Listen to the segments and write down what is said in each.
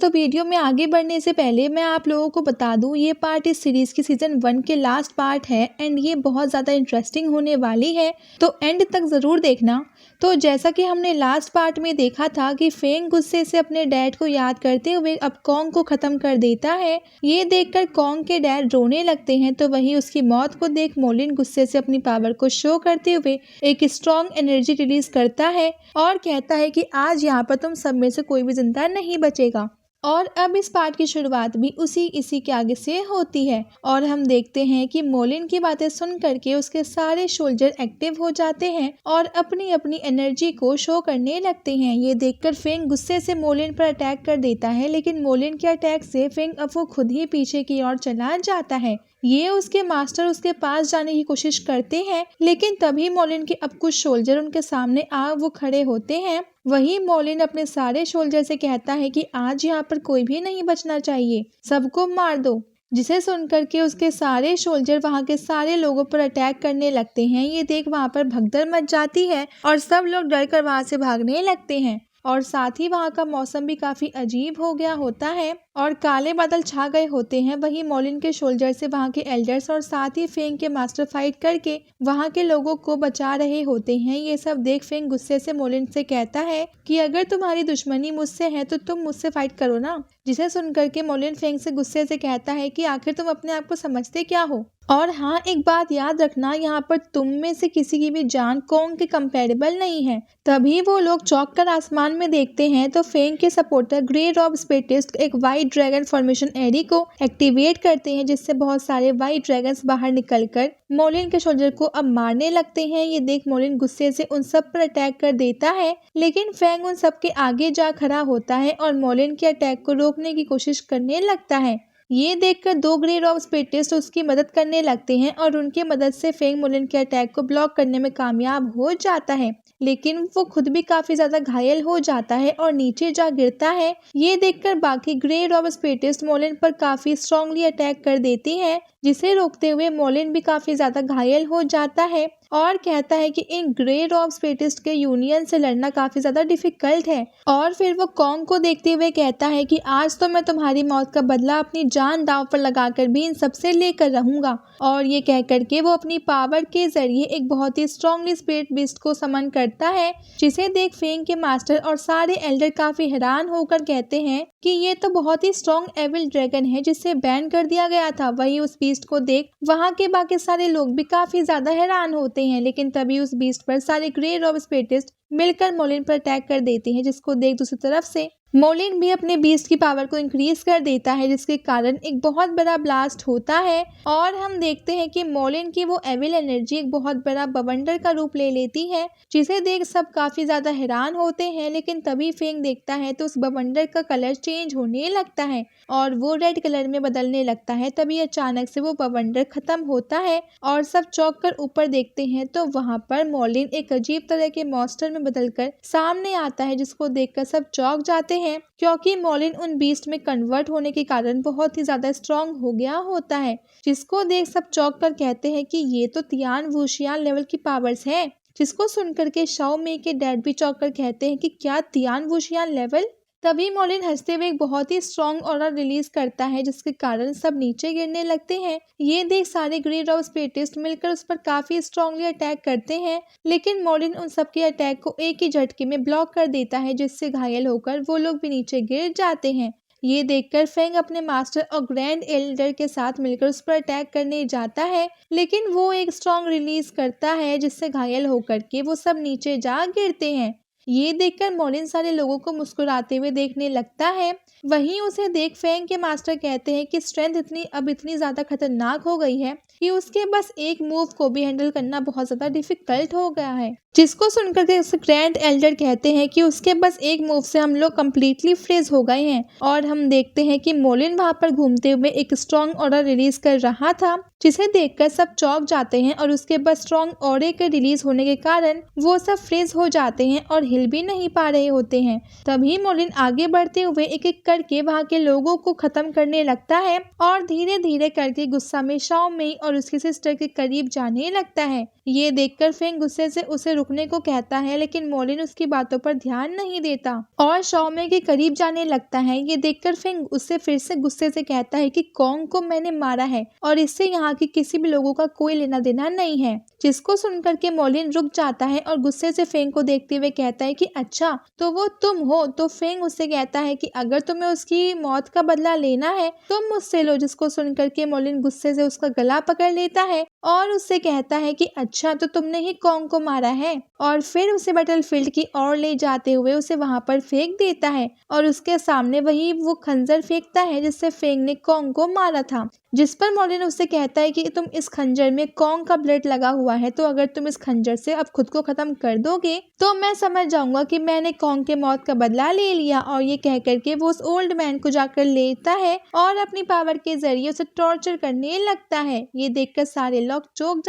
तो वीडियो में आगे बढ़ने से पहले मैं आप लोगों को बता दूं, ये पार्ट इस सीरीज की सीजन 1 के लास्ट पार्ट है एंड ये बहुत ज़्यादा इंटरेस्टिंग होने वाली है, तो एंड तक ज़रूर देखना। तो जैसा कि हमने लास्ट पार्ट में देखा था कि फेंग गुस्से से अपने डैड को याद करते हुए अब कॉन्ग को ख़त्म कर देता है। ये देखकर कॉन्ग के डैड रोने लगते हैं, तो वहीं उसकी मौत को देख मोलिन गुस्से से अपनी पावर को शो करते हुए एक स्ट्रॉन्ग एनर्जी रिलीज करता है और कहता है कि आज यहाँ पर तुम सब में से कोई भी जिंदा नहीं बचेगा। और अब इस पार्ट की शुरुआत भी इसी के आगे से होती है और हम देखते हैं कि मोलिन की बातें सुन करके उसके सारे सोल्जर एक्टिव हो जाते हैं और अपनी अपनी एनर्जी को शो करने लगते हैं। ये देखकर फेंग गुस्से से मोलिन पर अटैक कर देता है, लेकिन मोलिन के अटैक से फेंग अब वो खुद ही पीछे की ओर चला जाता है। ये उसके मास्टर उसके पास जाने की कोशिश करते हैं, लेकिन तभी मोलिन के अब कुछ सोल्जर उनके सामने वो खड़े होते हैं। वहीं मोलिन अपने सारे सोल्जर से कहता है कि आज यहाँ पर कोई भी नहीं बचना चाहिए, सबको मार दो। जिसे सुनकर के उसके सारे सोल्जर वहाँ के सारे लोगों पर अटैक करने लगते हैं। ये देख वहाँ पर भगदड़ मच जाती है और सब लोग डर कर वहाँ से भागने लगते हैं और साथ ही वहाँ का मौसम भी काफी अजीब हो गया होता है और काले बादल छा गए होते हैं। वहीं मोलिन के सोल्जर से वहाँ के एल्डर्स और साथ ही फेंग के मास्टर फाइट करके वहाँ के लोगों को बचा रहे होते हैं। ये सब देख फेंग गुस्से से मोलिन से कहता है कि अगर तुम्हारी दुश्मनी मुझसे है तो तुम मुझसे फाइट करो ना। जिसे सुनकर के मोलिन फेंग से गुस्से से कहता है कि आखिर तुम अपने आप को समझते क्या हो। और हाँ, एक बात याद रखना, यहाँ पर तुम में से किसी की भी जान कॉन्ग के कंपेरेबल नहीं है। तभी वो लोग चौंक कर आसमान में देखते हैं तो फेंग के सपोर्टर ग्रे रॉब स्पेटिस्ट एक वाइट ड्रैगन फॉर्मेशन एरी को एक्टिवेट करते हैं, जिससे बहुत सारे वाइट ड्रैगन्स बाहर निकलकर मोलिन के सोल्जर को अब मारने लगते हैं। ये देख मोलिन गुस्से से उन सब पर अटैक कर देता है, लेकिन फेंग उन सब के आगे जा खड़ा होता है और मोलिन के अटैक को रोकने की कोशिश करने लगता है। ये देखकर दो ग्रे रॉब स्पेटिस्ट उसकी मदद करने लगते हैं और उनकी मदद से फेंग मोलिन के अटैक को ब्लॉक करने में कामयाब हो जाता है, लेकिन वो खुद भी काफी ज्यादा घायल हो जाता है और नीचे जा गिरता है। ये देखकर बाकी ग्रे रॉब स्पेटिस्ट मोलिन पर काफी स्ट्रांगली अटैक कर देती हैं, जिसे रोकते हुए मोलिन भी काफी ज्यादा घायल हो जाता है और कहता है कि इन ग्रे रॉब स्पेटिस्ट के यूनियन से लड़ना काफी ज्यादा डिफिकल्ट है। और फिर वो कॉन्ग को देखते हुए कहता है कि आज तो मैं तुम्हारी मौत का बदला अपनी जान दांव पर लगाकर भी इन सबसे लेकर रहूंगा। और ये कह करके वो अपनी पावर के जरिए एक बहुत ही स्ट्रांगली स्पिरिट बीस्ट को समन करता है, जिसे देख फेंग के मास्टर और सारे एल्डर काफी हैरान होकर कहते हैं कि ये तो बहुत ही स्ट्रॉन्ग एविल ड्रैगन है जिसे बैन कर दिया गया था। वही उस बीस्ट को देख वहाँ के बाकी सारे लोग भी काफी ज्यादा हैरान होते हैं, लेकिन तभी उस बीस्ट पर सारे ग्रे रॉब स्पेटिस्ट मिलकर मोलिन पर अटैक कर देते हैं, जिसको देख दूसरी तरफ से मोलिन भी अपने बीस्ट की पावर को इंक्रीज कर देता है, जिसके कारण एक बहुत बड़ा ब्लास्ट होता है और हम देखते हैं कि मोलिन की वो एविल एनर्जी एक बहुत बड़ा बवंडर का रूप ले लेती है, जिसे देख सब काफी ज्यादा हैरान होते हैं। लेकिन तभी फेंग देखता है तो उस बवंडर का कलर चेंज होने लगता है और वो रेड कलर में बदलने लगता है। तभी अचानक से वो बवंडर खत्म होता है और सब चौंक कर ऊपर देखते हैं तो वहाँ पर मोलिन एक अजीब तरह के मॉन्स्टर में बदलकर सामने आता है, जिसको देखकर सब चौंक जाते हैं क्योंकि मोलिन उन बीस्ट में कन्वर्ट होने के कारण बहुत ही ज्यादा स्ट्रॉन्ग हो गया होता है, जिसको देख सब चौंक कर कहते हैं कि ये तो तियान वुशियान लेवल की पावर्स है। जिसको सुनकर के शाओ मे के डैड भी चौंक कर कहते हैं कि क्या तियान वुशियान लेवल। तभी मोलिन हंसते हुए एक बहुत ही स्ट्रॉन्ग ऑरा रिलीज करता है, जिसके कारण सब नीचे गिरने लगते हैं। ये देख सारे ग्रे रॉब स्पेटिस्ट मिलकर उस पर काफी स्ट्रॉन्गली अटैक करते हैं, लेकिन मोलिन उन सबके अटैक को एक ही झटके में ब्लॉक कर देता है, जिससे घायल होकर वो लोग भी नीचे गिर जाते हैं। ये देखकर फेंग अपने मास्टर और ग्रैंड एल्डर के साथ मिलकर उस पर अटैक करने जाता है, लेकिन वो एक स्ट्रॉन्ग रिलीज करता है, जिससे घायल होकर के वो सब नीचे जा गिरते हैं। ये देखकर मोलिन सारे लोगों को मुस्कुराते हुए देखने लगता है। वहीं उसे देख फेंग के मास्टर कहते हैं कि स्ट्रेंथ इतनी ज्यादा खतरनाक हो गई है कि उसके बस एक मूव को भी हैंडल करना बहुत ज्यादा डिफिकल्ट हो गया है। जिसको सुनकर के ग्रैंड एल्डर कहते हैं कि उसके बस एक मूव से हम लोग कम्प्लीटली फ्रीज हो गए हैं। और हम देखते हैं कि मोलिन वहां पर घूमते हुए एक स्ट्रॉन्ग ऑर्डर रिलीज कर रहा था जिसे देखकर सब चौंक जाते हैं और उसके बाद स्ट्रॉन्ग ऑरे के रिलीज होने के कारण वो सब फ्रीज हो जाते हैं और हिल भी नहीं पा रहे होते हैं। तभी मोलिन आगे बढ़ते हुए एक एक करके वहाँ के लोगों को खत्म करने लगता है और धीरे धीरे करके गुस्सा में शाओ मेई और उसकी सिस्टर के करीब जाने लगता है। ये देखकर फेंग गुस्से से उसे रुकने को कहता है, लेकिन मोलिन उसकी बातों पर ध्यान नहीं देता और शाओ मेई के करीब जाने लगता है। ये देखकर फेंग उससे फिर से गुस्से से कहता है कि कॉन्ग को मैंने मारा है और इससे यहाँ की किसी भी लोगों का कोई लेना देना नहीं है। जिसको सुनकर के मोलिन रुक जाता है और गुस्से से फेंग को देखते हुए कहता है कि अच्छा तो वो तुम हो। तो फेंग उससे कहता है कि अगर तुम्हें उसकी मौत का बदला लेना है तुम मुझसे लो। जिसको सुनकर के मोलिन गुस्से से उसका गला पकड़ लेता है और उससे कहता है कि अच्छा तो तुमने ही कॉन्ग को मारा है, और फिर उसे बैटलफील्ड की ओर ले जाते हुए उसे वहां पर फेंक देता है और उसके सामने वही वो खंजर फेंकता है जिससे फेंग ने कॉन्ग को मारा था। जिस पर मोलिन उससे कहता है कि तुम इस खंजर में कॉन्ग का ब्लड लगा हुआ है, तो अगर तुम इस खंजर से अब खुद को खत्म कर दोगे तो मैं समझ जाऊंगा कि मैंने कॉन्ग के मौत का बदला ले लिया। और ये कह करके वो उस ओल्ड मैन को जाकर लेता है और अपनी पावर के जरिए उसे टॉर्चर करने लगता है। ये देखकर सारे लोग चौंक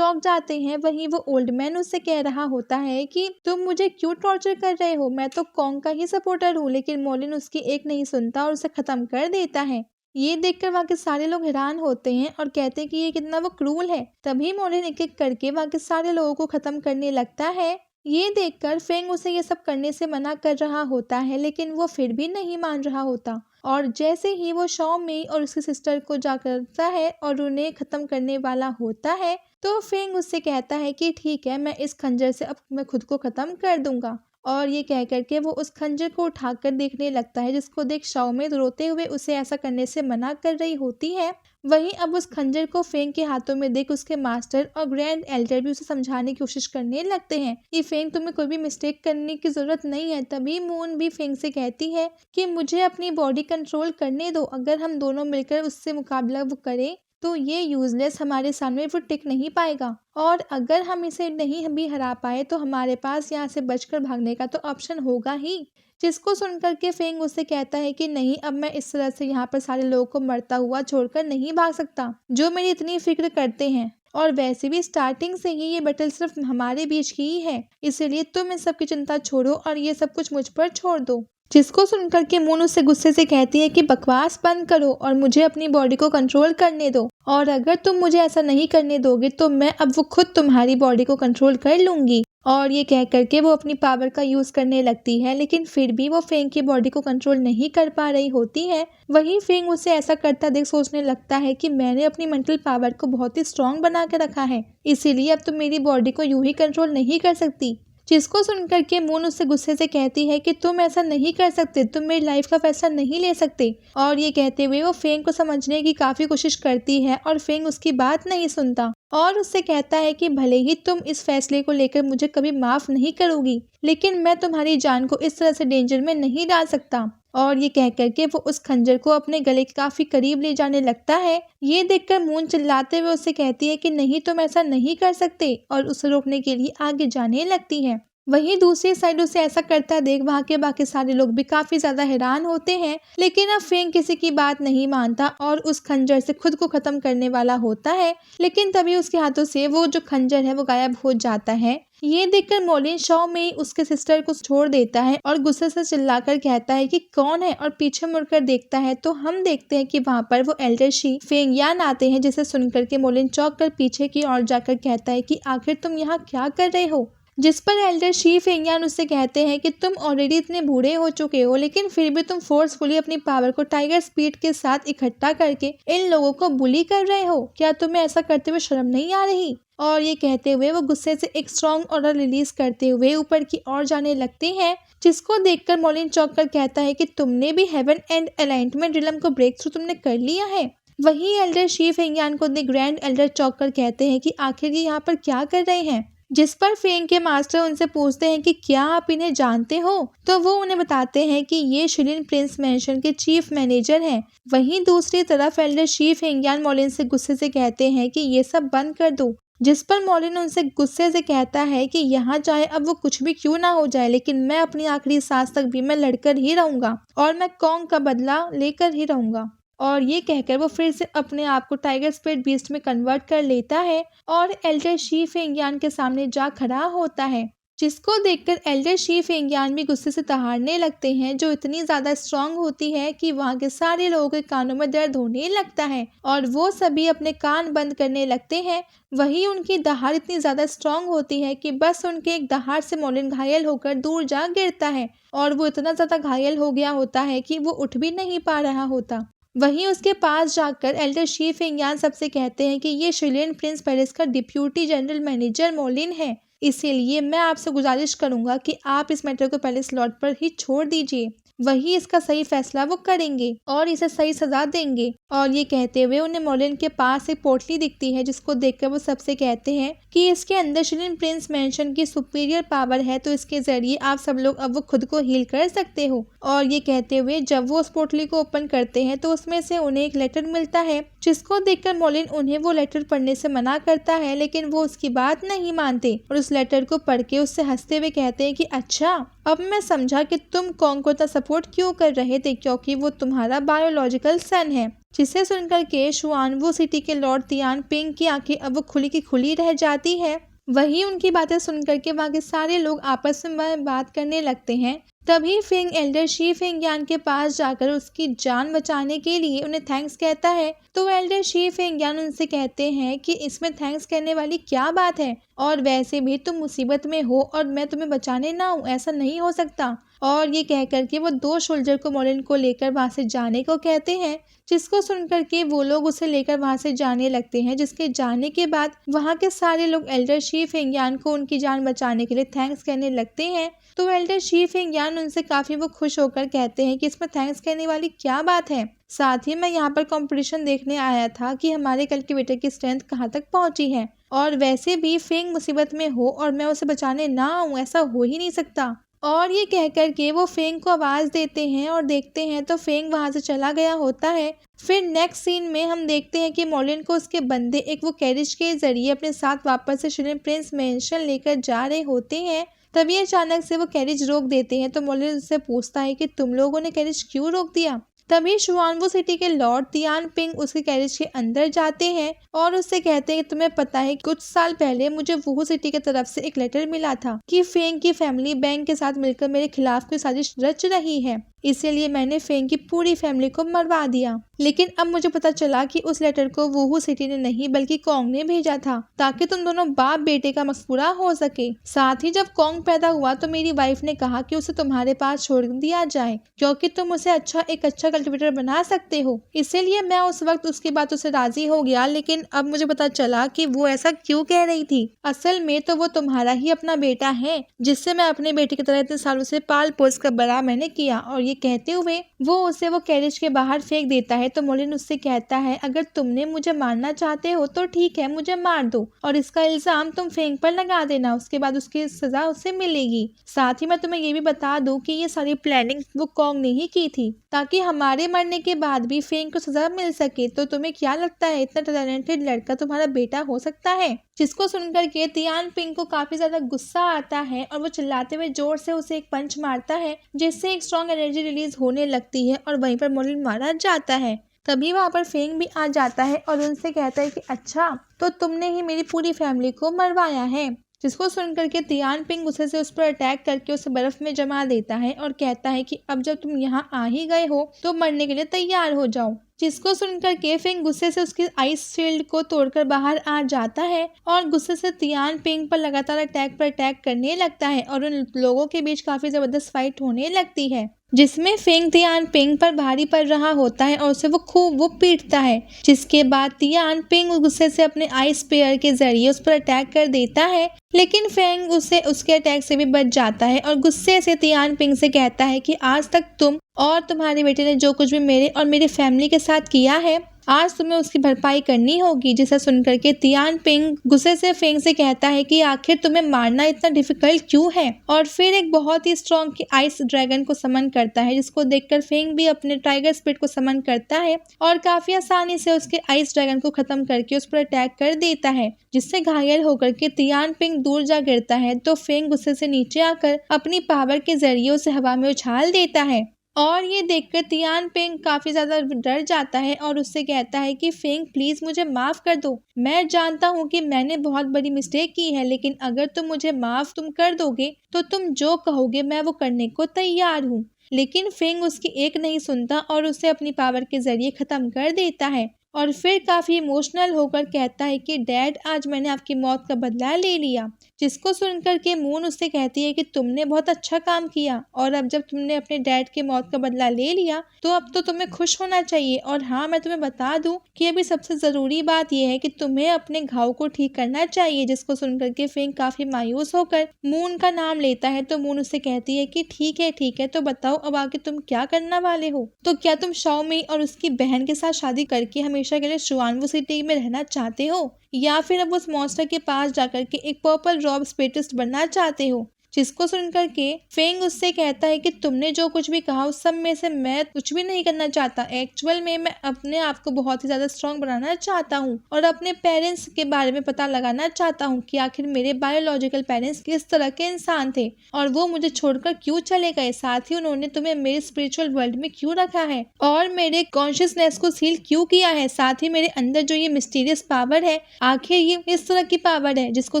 जाते हैं। वहीं वो ओल्ड मैन उससे कह रहा होता है कि तुम मुझे क्यों टॉर्चर कर रहे हो, मैं तो कॉन्ग का ही सपोर्टर हूँ। लेकिन मोलिन उसकी एक नहीं सुनता और उसे खत्म कर देता है। ये देखकर वहाँ के सारे लोग हैरान होते हैं और कहते हैं कि ये कितना वो क्रूल है। तभी मोलिन एक एक करके वहाँ के सारे लोगों को खत्म करने लगता है। ये देखकर फेंग उसे ये सब करने से मना कर रहा होता है, लेकिन वो फिर भी नहीं मान रहा होता। और जैसे ही वो शाओ मेई और उसकी सिस्टर को जा करता है और उन्हें खत्म करने वाला होता है, तो फेंग उससे कहता है कि ठीक है, मैं इस खंजर से अब मैं खुद को खत्म कर दूंगा। और ये कह करके वो उस खंजर को उठाकर देखने लगता है, जिसको देख शाओ मेई रोते हुए उसे ऐसा करने से मना कर रही होती है। वहीं अब उस खंजर को फेंग के हाथों में देख उसके मास्टर और ग्रैंड एल्डर भी उसे समझाने की कोशिश करने लगते हैं कि फेंग तुम्हें कोई भी मिस्टेक करने की जरूरत नहीं है। तभी मून भी फेंग से कहती है कि मुझे अपनी बॉडी कंट्रोल करने दो, अगर हम दोनों मिलकर उससे मुकाबला वो करें तो ये यूजलेस हमारे सामने वो टिक नहीं पाएगा, और अगर हम इसे नहीं भी हरा पाए तो हमारे पास यहाँ से बचकर भागने का तो ऑप्शन होगा ही। जिसको सुनकर के फेंग उससे कहता है कि नहीं, अब मैं इस तरह से यहाँ पर सारे लोगों को मरता हुआ छोड़कर नहीं भाग सकता जो मेरी इतनी फिक्र करते हैं, और वैसे भी स्टार्टिंग से ही ये बैटल सिर्फ हमारे बीच की ही है, इसलिए तुम इन सब की चिंता छोड़ो और ये सब कुछ मुझ पर छोड़ दो। जिसको सुनकर के मून उससे गुस्से से कहती है कि बकवास बंद करो और मुझे अपनी बॉडी को कंट्रोल करने दो, और अगर तुम मुझे ऐसा नहीं करने दोगे तो मैं अब वो खुद तुम्हारी बॉडी को कंट्रोल कर लूंगी। और ये कह करके वो अपनी पावर का यूज करने लगती है, लेकिन फिर भी वो फेंग की बॉडी को कंट्रोल नहीं कर पा रही होती है। वहीं फेंग उसे ऐसा करता देख सोचने लगता है कि मैंने अपनी मेंटल पावर को बहुत ही स्ट्रांग बना के रखा है, इसीलिए अब तुम मेरी बॉडी को यूं ही कंट्रोल नहीं कर सकती। जिसको सुनकर के मून उससे गुस्से से कहती है कि तुम ऐसा नहीं कर सकते, तुम मेरी लाइफ का फैसला नहीं ले सकते। और ये कहते हुए वो फेंग को समझने की काफी कोशिश करती है और फेंग उसकी बात नहीं सुनता और उससे कहता है कि भले ही तुम इस फैसले को लेकर मुझे कभी माफ नहीं करोगी, लेकिन मैं तुम्हारी जान को इस तरह से डेंजर में नहीं डाल सकता। और ये कह करके वो उस खंजर को अपने गले के काफी करीब ले जाने लगता है। ये देखकर मून चिल्लाते हुए उससे कहती है कि नहीं, तुम ऐसा नहीं कर सकते, और उसे रोकने के लिए आगे जाने लगती है। वहीं दूसरी साइड उसे ऐसा करता देख वहाँ के बाकी सारे लोग भी काफी ज्यादा हैरान होते हैं, लेकिन अब फेंग किसी की बात नहीं मानता और उस खंजर से खुद को खत्म करने वाला होता है, लेकिन तभी उसके हाथों से वो जो खंजर है वो गायब हो जाता है। ये देखकर मोलिन शाओ मेई उसके सिस्टर को छोड़ देता है और गुस्से से चिल्लाकर कहता है कि कौन है, और पीछे मुड़कर देखता है तो हम देखते हैं कि वहाँ पर वो एल्डर शी फेंग यान आते हैं, जिसे सुनकर के मोलिन चौंक कर पीछे की ओर जाकर कहता है कि आखिर तुम यहाँ क्या कर रहे हो। जिस पर एल्डर शी फेंगयान उससे कहते हैं कि तुम ऑलरेडी इतने बूढ़े हो चुके हो, लेकिन फिर भी तुम फोर्सफुली अपनी पावर को टाइगर स्पीड के साथ इकट्ठा करके इन लोगों को बुली कर रहे हो, क्या तुम्हें ऐसा करते हुए शर्म नहीं आ रही। और ये कहते हुए वो गुस्से से एक स्ट्रॉन्ग ऑर्डर रिलीज करते हुए ऊपर की ओर जाने लगते हैं, जिसको देखकर मोलिन चौंक कर कहता है कि तुमने भी हेवन एंड अलाइनमेंट रिलम को ब्रेक थ्रू तुमने कर लिया है। वही एल्डर शी फेंगयान को द ग्रैंड एल्डर चौंक कर कहते हैं कि आखिर ये यहाँ पर क्या कर रहे हैं। जिस पर फेंग के मास्टर उनसे पूछते हैं कि क्या आप इन्हें जानते हो, तो वो उन्हें बताते हैं कि ये शिलिन प्रिंस मैंशन के चीफ मैनेजर हैं। वहीं दूसरी तरफ एल्डर शी फेंगयान मोलिन से गुस्से से कहते हैं कि ये सब बंद कर दो। जिस पर मोलिन उनसे गुस्से से कहता है कि यहाँ चाहे अब वो कुछ भी क्यों ना हो जाए, लेकिन मैं अपनी आखिरी सांस तक भी मैं लड़कर ही रहूंगा और मैं कॉन्ग का बदला लेकर ही रहूंगा। और ये कहकर वो फिर से अपने आप को टाइगर स्पिरिट बीस्ट में कन्वर्ट कर लेता है और एल्डर शी फेंगियान के सामने जा खड़ा होता है, जिसको देखकर एल्डर शी फेंगियान भी गुस्से से दहाड़ने लगते हैं, जो इतनी ज़्यादा स्ट्रांग होती है कि वहाँ के सारे लोगों के कानों में दर्द होने लगता है और वो सभी अपने कान बंद करने लगते हैं। वहीं उनकी दहाड़ इतनी ज़्यादा स्ट्रांग होती है कि बस उनके एक दहाड़ से मोलिन घायल होकर दूर जा गिरता है और वो इतना ज़्यादा घायल हो गया होता है कि वो उठ भी नहीं पा रहा होता। वहीं उसके पास जाकर एल्डर शी फेंगियान सबसे कहते हैं कि ये शिलियन प्रिंस पेरिस का डिप्यूटी जनरल मैनेजर मोलिन है, इसीलिए मैं आपसे गुजारिश करूंगा कि आप इस मैटर को पहले स्लॉट पर ही छोड़ दीजिए, वही इसका सही फैसला वो करेंगे और इसे सही सजा देंगे। और ये कहते हुए उन्हें मोलिन के पास एक पोटली दिखती है, जिसको देखकर वो सबसे कहते हैं कि इसके अंदर शिलियन प्रिंस मेंशन की सुपीरियर पावर है, तो इसके जरिए आप सब लोग अब वो खुद को हील कर सकते हो। और ये कहते हुए जब वो उस पोटली को ओपन करते हैं तो उसमें से उन्हें एक लेटर मिलता है, जिसको देखकर मोलिन उन्हें वो लेटर पढ़ने से मना करता है, लेकिन वो उसकी बात नहीं मानते और उस लेटर को पढ़ के उससे हंसते हुए कहते हैं कि अच्छा, अब मैं समझा कि तुम कॉन्ग को इतना सपोर्ट क्यों कर रहे थे, क्योंकि वो तुम्हारा बायोलॉजिकल सन है। जिसे सुनकर के शुआनवू सिटी के लॉर्ड तियान पिंग की आंखें अब वो खुली की खुली रह जाती है। वहीं उनकी बातें सुनकर के वहाँ के सारे लोग आपस में बात करने लगते हैं। तभी फेंग एल्डर शी फेंगियान के पास जाकर उसकी जान बचाने के लिए उन्हें थैंक्स कहता है, तो एल्डर शी फेंगियान उनसे कहते हैं कि इसमें थैंक्स करने वाली क्या बात है, और वैसे भी तुम मुसीबत में हो और मैं तुम्हें बचाने ना हूँ, ऐसा नहीं हो सकता। और ये कह करके वो 2 सोल्जर को मोलिन को लेकर वहाँ से जाने को कहते हैं, जिसको सुनकर के वो लोग उसे लेकर वहाँ से जाने लगते हैं। जिसके जाने के बाद वहाँ के सारे लोग एल्डर शी फेंगियान को उनकी जान बचाने के लिए थैंक्स कहने लगते हैं। तो एल्डर शी फेंगियान उनसे काफ़ी वो खुश होकर कहते हैं कि इसमें थैंक्स कहने वाली क्या बात है, साथ ही मैं यहाँ पर कंपटीशन देखने आया था कि हमारे कल्टीवेटर की स्ट्रेंथ कहाँ तक पहुँची है, और वैसे भी फेंग मुसीबत में हो और मैं उसे बचाने ना आऊँ, ऐसा हो ही नहीं सकता। और ये कह कर के वो फेंग को आवाज़ देते हैं और देखते हैं तो फेंग वहाँ से चला गया होता है। फिर नेक्स्ट सीन में हम देखते हैं कि मोलिन को उसके बंदे एक वो कैरिज के जरिए अपने साथ वापस से शिलियन प्रिंस मेंशन लेकर जा रहे होते हैं। तभी अचानक से वो कैरिज रोक देते हैं, तो मोलिन उससे पूछता है कि तुम लोगों ने कैरिज क्यों रोक दिया। तभी शुआनवू सिटी के लॉर्ड तियान पिंग उसके कैरिज के अंदर जाते हैं और उससे कहते हैं कि तुम्हें पता है कुछ साल पहले मुझे वुहू सिटी की तरफ से एक लेटर मिला था कि फेंग की फैमिली बैंक के साथ मिलकर मेरे खिलाफ कोई साजिश रच रही है, इसीलिए मैंने फेंग की पूरी फैमिली को मरवा दिया। लेकिन अब मुझे पता चला कि उस लेटर को वुहू सिटी ने नहीं बल्कि कॉन्ग ने भेजा था, ताकि तुम दोनों बाप बेटे का मकसद पूरा हो सके। साथ ही जब कॉन्ग पैदा हुआ तो मेरी वाइफ ने कहा कि उसे तुम्हारे पास छोड़ दिया जाए, क्योंकि तुम उसे एक अच्छा कल्टीवेटर बना सकते हो। इसीलिए मैं उस वक्त उसकी बातों से राजी हो गया, लेकिन अब मुझे पता चला कि वो ऐसा क्यों कह रही थी। असल में तो वो तुम्हारा ही अपना बेटा है, जिससे मैं अपने बेटे की तरह इतने सालों से पाल पोस कर बड़ा मैंने किया। और ये कहते हुए वो उसे वो कैरिज के बाहर फेंक देता है। तो मोलिन उससे कहता है अगर तुमने मुझे मारना चाहते हो तो ठीक है, मुझे मार दो और इसका इल्जाम तुम फेंग पर लगा देना, उसके बाद उसकी सजा उसे मिलेगी। साथ ही मैं तुम्हें ये भी बता दूं कि ये सारी प्लानिंग वो कॉन्ग ने ही की थी, ताकि हमारे मरने के बाद भी फेंग को सजा मिल सके। तो तुम्हें क्या लगता है इतना टैलेंटेड लड़का तुम्हारा बेटा हो सकता है? जिसको सुनकर के तियान पिंग को काफी ज्यादा गुस्सा आता है और वो चिल्लाते हुए जोर से उसे एक पंच मारता है, जिससे एक स्ट्रॉन्ग एनर्जी रिलीज होने लगती है और वहीं पर मोलिन मारा जाता है। तभी वहाँ पर फेंग भी आ जाता है और उनसे कहता है कि अच्छा, तो तुमने ही मेरी पूरी फैमिली को मरवाया है। जिसको सुनकर के तियान पिंग गुस्से से उस पर अटैक करके उसे बर्फ में जमा देता है और कहता है कि अब जब तुम यहाँ आ ही गए हो तो मरने के लिए तैयार हो जाओ। जिसको सुनकर के फेंग गुस्से से उसके आइस शील्ड को तोड़कर बाहर आ जाता है और गुस्से से तियान पिंग पर लगातार अटैक करने लगता है और उन लोगों के बीच काफी जबरदस्त फाइट होने लगती है, जिसमें फेंग तियान पिंग पर भारी पड़ रहा होता है और उसे वो पीटता है। जिसके बाद तियान पिंग गुस्से से अपने आइस स्पेयर के जरिए उस पर अटैक कर देता है, लेकिन फेंग उसके अटैक से भी बच जाता है और गुस्से से तियान पिंग से कहता है कि आज तक तुम और तुम्हारे बेटे ने जो कुछ भी मेरे और मेरी फैमिली के साथ किया है, आज तुम्हें उसकी भरपाई करनी होगी। जिसे सुनकर के तियान पिंग गुस्से से फेंग से कहता है कि आखिर तुम्हें मारना इतना डिफिकल्ट क्यों है, और फिर एक बहुत ही स्ट्रॉन्ग की आइस ड्रैगन को समन करता है, जिसको देखकर फेंग भी अपने टाइगर स्पिरिट को समन करता है और काफी आसानी से उसके आइस ड्रैगन को खत्म करके उस पर अटैक कर देता है, जिससे घायल होकर के तियान पिंग दूर जा गिरता है। तो फेंग गुस्से से नीचे आकर अपनी पावर के जरिए उसे हवा में उछाल देता है और ये देखकर तियान पेंग काफ़ी ज़्यादा डर जाता है और उससे कहता है कि फेंग प्लीज़ मुझे माफ़ कर दो। मैं जानता हूँ कि मैंने बहुत बड़ी मिस्टेक की है, लेकिन अगर तुम मुझे माफ़ कर दोगे तो तुम जो कहोगे मैं वो करने को तैयार हूँ। लेकिन फेंग उसकी एक नहीं सुनता और उसे अपनी पावर के ज़रिए ख़त्म कर देता है और फिर काफ़ी इमोशनल होकर कहता है कि डैड, आज मैंने आपकी मौत का बदला ले लिया। जिसको सुनकर के मून उससे कहती है कि तुमने बहुत अच्छा काम किया और अब जब तुमने अपने डैड की मौत का बदला ले लिया तो अब तो तुम्हें खुश होना चाहिए। और हाँ, मैं तुम्हें बता दूं कि अभी सबसे ज़रूरी बात यह है कि तुम्हें अपने घाव को ठीक करना चाहिए। जिसको सुनकर के फेंग काफ़ी मायूस होकर मून का नाम लेता है तो मून उससे कहती है कि ठीक है, तो बताओ अब आगे तुम क्या करने वाले हो। तो क्या तुम शाओमी और उसकी बहन के साथ शादी करके हमेशा के लिए शुआनवू सिटी में रहना चाहते हो, या फिर अब उस मॉन्स्टर के पास जाकर के एक पर्पल रॉब स्पेटिस्ट बनना चाहते हो। जिसको सुनकर के फेंग उससे कहता है कि तुमने जो कुछ भी कहा उस सब में से मैं कुछ भी नहीं करना चाहता। एक्चुअल में मैं अपने आप को बहुत ही ज़्यादा स्ट्रॉन्ग बनाना चाहता हूँ और अपने पेरेंट्स के बारे में पता लगाना चाहता हूँ कि आखिर मेरे बायोलॉजिकल पेरेंट्स किस तरह के इंसान थे और वो मुझे छोड़कर क्यों चले गए। साथ ही उन्होंने तुम्हें मेरे स्पिरिचुअल वर्ल्ड में क्यों रखा है और मेरे कॉन्शियसनेस को सील क्यों किया है। साथ ही मेरे अंदर जो ये मिस्टीरियस पावर है, आखिर ये इस तरह की पावर है। जिसको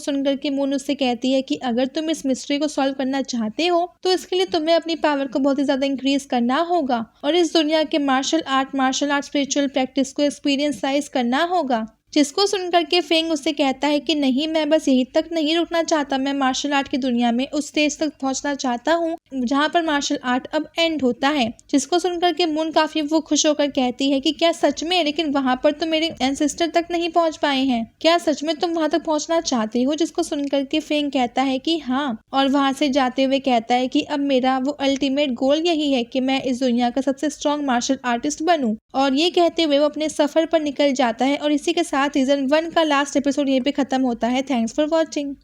सुनकर के मून उससे कहती है कि अगर तुम इस मिस्ट्री को सॉल्व करना चाहते हो तो इसके लिए तुम्हें अपनी पावर को बहुत ही ज्यादा इंक्रीज करना होगा और इस दुनिया के मार्शल आर्ट स्पिरिचुअल प्रैक्टिस को एक्सपीरियंसाइज करना होगा। जिसको सुनकर के फेंग उससे कहता है कि नहीं, मैं बस यहीं तक नहीं रुकना चाहता, मैं मार्शल आर्ट की दुनिया में उस स्टेज तक पहुंचना चाहता हूँ जहाँ पर मार्शल आर्ट अब एंड होता है। जिसको सुनकर के मून काफी वो खुश होकर कहती है कि क्या सच में, लेकिन वहां पर तो मेरे एंसेस्टर तक नहीं पहुंच पाए हैं, क्या सच में तुम वहां तक पहुंचना चाहती हो। जिसको सुनकर के फेंग कहता है कि हाँ, और वहां से जाते हुए कहता है कि अब मेरा वो अल्टीमेट गोल यही है कि मैं इस दुनिया का सबसे स्ट्रॉन्ग मार्शल आर्टिस्ट बनूं। और ये कहते हुए वो अपने सफर पर निकल जाता है और इसी के साथ सीजन 1 का लास्ट एपिसोड यहीं पे खत्म होता है। Thanks for watching.